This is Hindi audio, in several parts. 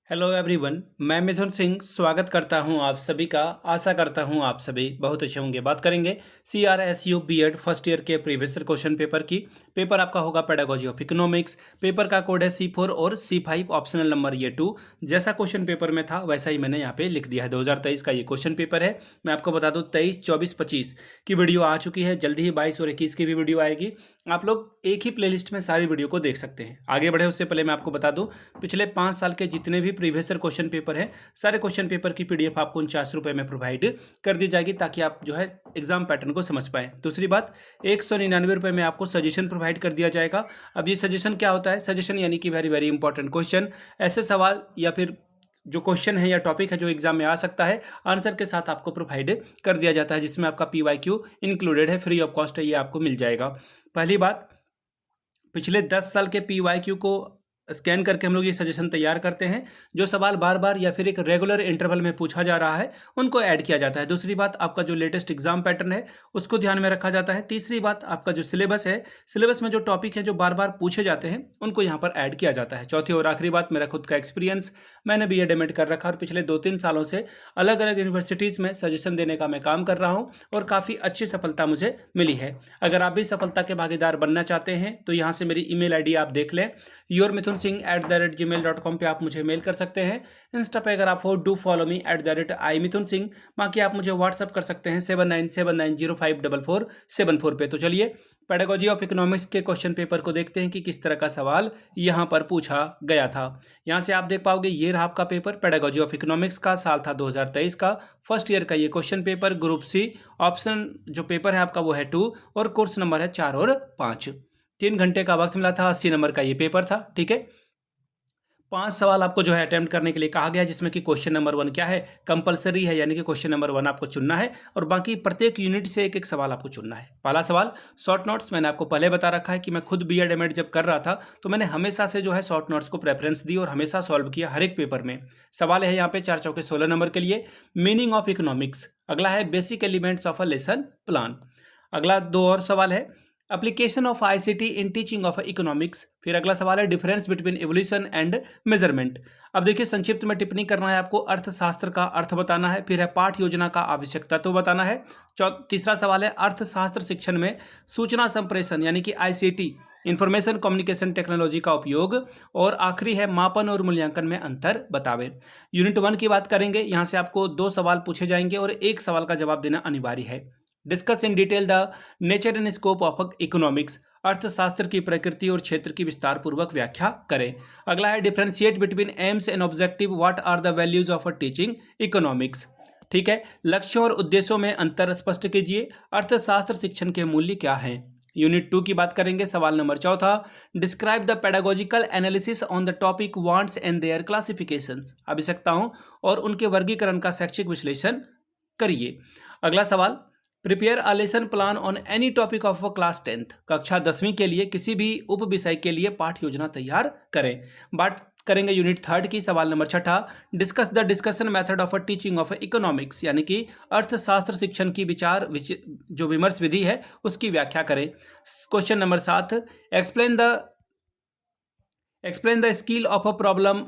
हेलो एवरीवन, मैं मिथुन सिंह स्वागत करता हूं आप सभी का। आशा करता हूं आप सभी बहुत अच्छे होंगे। बात करेंगे CRSU बीएड फर्स्ट ईयर के प्रीवियस क्वेश्चन पेपर की। पेपर आपका होगा पेडागोजी ऑफ इकोनॉमिक्स। पेपर का कोड है C4 और C5, ऑप्शनल नंबर ये 2। जैसा क्वेश्चन पेपर में था वैसा ही मैंने यहाँ पे लिख दिया है। 2023 का ये क्वेश्चन पेपर है। मैं आपको बता दूँ 23, 24, 25 की वीडियो आ चुकी है। जल्दी ही 22 और 21 की भी वीडियो आएगी। आप लोग एक ही प्लेलिस्ट में सारी वीडियो को देख सकते हैं। आगे बढ़े उससे पहले मैं आपको बता दूं पिछले 5 साल के जितने भी प्रीवियस क्वेश्चन पेपर है, सारे क्वेश्चन पेपर की PDF आपको 49 रुपए में प्रोवाइड कर दी जाएगी, ताकि आप जो है एग्जाम पैटर्न को समझ पाए। दूसरी बात, 199 रुपए में आपको सजेशन प्रोवाइड कर दिया जाएगा। अब ये सजेशन क्या होता है? सजेशन यानी कि वेरी वेरी इंपॉर्टेंट क्वेश्चन, ऐसे सवाल या फिर जो क्वेश्चन है या टॉपिक है जो एग्जाम में आ सकता है, आंसर के साथ आपको प्रोवाइड कर दिया जाता है, जिसमें आपका PYQ इंक्लूडेड है, फ्री ऑफ कॉस्ट है, ये आपको मिल जाएगा। पहली बात, पिछले 10 साल के PYQ को स्कैन करके हम लोग ये सजेशन तैयार करते हैं। जो सवाल बार बार या फिर एक रेगुलर इंटरवल में पूछा जा रहा है उनको ऐड किया जाता है। दूसरी बात, आपका जो लेटेस्ट एग्जाम पैटर्न है उसको ध्यान में रखा जाता है। तीसरी बात, आपका जो सिलेबस है, सिलेबस में जो टॉपिक है जो बार बार पूछे जाते हैं उनको यहाँ पर ऐड किया जाता है। चौथी और आखिरी बात, मेरा खुद का एक्सपीरियंस, मैंने BEd MAd कर रखा और पिछले 2-3 सालों से अलग अलग यूनिवर्सिटीज़ में सजेशन देने का मैं काम कर रहा हूँ और काफ़ी अच्छी सफलता मुझे मिली है। अगर आप भी सफलता के भागीदार बनना चाहते हैं तो यहाँ से मेरी email ID आप देख लें, yourmithunSingh@gmail.com पे आप मुझे मेल कर सकते हैं। इंस्टा पे अगर आप हो, डू फॉलो मी @iMithunSingh। बाकी आप मुझे व्हाट्सअप कर सकते हैं 7979054474 पे। तो चलिए पेडागोजी ऑफ इकोनॉमिक्स के क्वेश्चन पेपर को देखते हैं कि किस तरह का सवाल यहाँ पर पूछा गया था। यहाँ से आप देख पाओगे, ये रहा आपका पेपर, पेडागोजी ऑफ इकोनॉमिक्स का, साल था 2023 का, फर्स्ट ईयर का ये question paper, group C। Option जो पेपर है आपका वो है 2 और कोर्स नंबर है 4 और 5। 3 घंटे का वक्त मिला था। 80 नंबर का ये पेपर था। ठीक है, 5 सवाल आपको जो है अटेम्प्ट करने के लिए कहा गया है, जिसमें कि क्वेश्चन नंबर 1 क्या है, कंपलसरी है, यानी कि क्वेश्चन नंबर 1 आपको चुनना है और बाकी प्रत्येक यूनिट से एक एक सवाल आपको चुनना है। पहला सवाल, शॉर्ट नोट्स। मैंने आपको पहले बता रखा है कि मैं खुद BEd MAd जब कर रहा था तो मैंने हमेशा से जो है शॉर्ट नोट्स को प्रेफरेंस दी और हमेशा सॉल्व किया हर एक पेपर में। सवाल है यहाँ पे 4 चौके 16 नंबर के लिए, मीनिंग ऑफ इकोनॉमिक्स। अगला है basic elements of a lesson plan. अगला 2 और सवाल है, application of ICT in teaching of economics. फिर अगला सवाल है, difference between evolution and measurement. अब देखिए, संक्षिप्त में टिप्पणी करना है आपको, अर्थशास्त्र का अर्थ बताना है। फिर है पाठ योजना का आवश्यक तत्व बताना है। तीसरा सवाल है, अर्थशास्त्र शिक्षण में सूचना संप्रेषण यानी कि ICT, इंफॉर्मेशन कम्युनिकेशन टेक्नोलॉजी का उपयोग। और आखिरी है, मापन और मूल्यांकन में अंतर बतावे। यूनिट 1 की बात करेंगे। यहाँ से आपको 2 सवाल पूछे जाएंगे और 1 सवाल का जवाब देना अनिवार्य है। Discuss in detail the nature and scope of economics. अर्थशास्त्र की प्रकृति और क्षेत्र की विस्तार पूर्वक व्याख्या करें। अगला है, differentiate between aims and objective, what are the values of teaching economics. ठीक है, लक्ष्यों और उद्देश्यों में अंतर स्पष्ट कीजिए। अर्थशास्त्र शिक्षण के मूल्य क्या हैं। यूनिट 2 की बात करेंगे। सवाल number 4, describe the pedagogical analysis on the topic wants and their classifications. आवश्यकताओं और उनके वर्गीकरण का शैक्षिक विश्लेषण करिए। अगला सवाल, prepare a lesson plan on any topic of class 10th। कक्षा 10वीं के लिए किसी भी उप विषय के लिए पाठ योजना तैयार करें। बात करेंगे यूनिट 3 की। सवाल number 6, discuss the discussion method of teaching of economics, यानी कि अर्थशास्त्र शिक्षण की जो विमर्श विधि है उसकी व्याख्या करें। Question number 7, explain the skill of a problem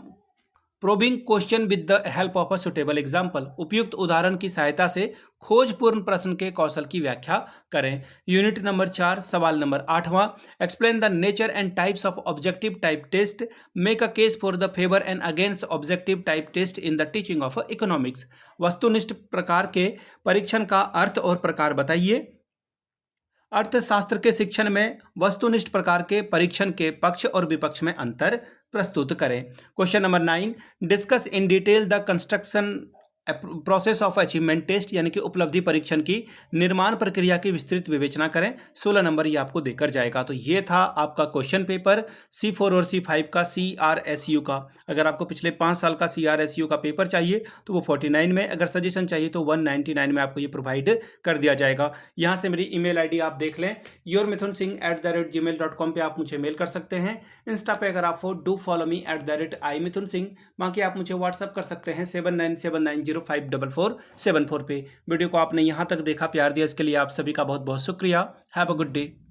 probing question with the help of a suitable example. उपयुक्त उदाहरण की सहायता से खोजपूर्ण प्रश्न के कौशल की व्याख्या करें। यूनिट नंबर 4, सवाल नंबर 8वां, explain the nature and types of objective type test, make a case for the favour and against objective type test in the teaching of economics. वस्तुनिष्ठ प्रकार के परीक्षण का अर्थ और प्रकार बताइए। अर्थशास्त्र के शिक्षण में वस्तुनिष्ठ प्रकार के परीक्षण के पक्ष और विपक्ष में अंतर प्रस्तुत करें। Question number 9, discuss in detail the construction process of achievement test, यानी कि उपलब्धि परीक्षण की निर्माण प्रक्रिया की विस्तृत विवेचना करें। 16 नंबर ये आपको देकर जाएगा। तो ये था आपका क्वेश्चन पेपर C4 और C5 का, CRSU का। अगर आपको पिछले 5 साल का CRSU का पेपर चाहिए तो वो 49 में, अगर सजेशन चाहिए तो 199 में आपको ये प्रोवाइड कर दिया जाएगा। यहाँ से मेरी email ID आप देख लें, yourmithunSingh@gmail.com पे आप मुझे मेल कर सकते हैं। इंस्टा पे अगर आप हो, डू फॉलो मी @iMithunSingh। बाकी आप मुझे व्हाट्सअप कर सकते हैं 7979054474 पे। वीडियो को आपने यहाँ तक देखा, प्यार दिया, इसके लिए आप सभी का बहुत बहुत शुक्रिया। Have a good day.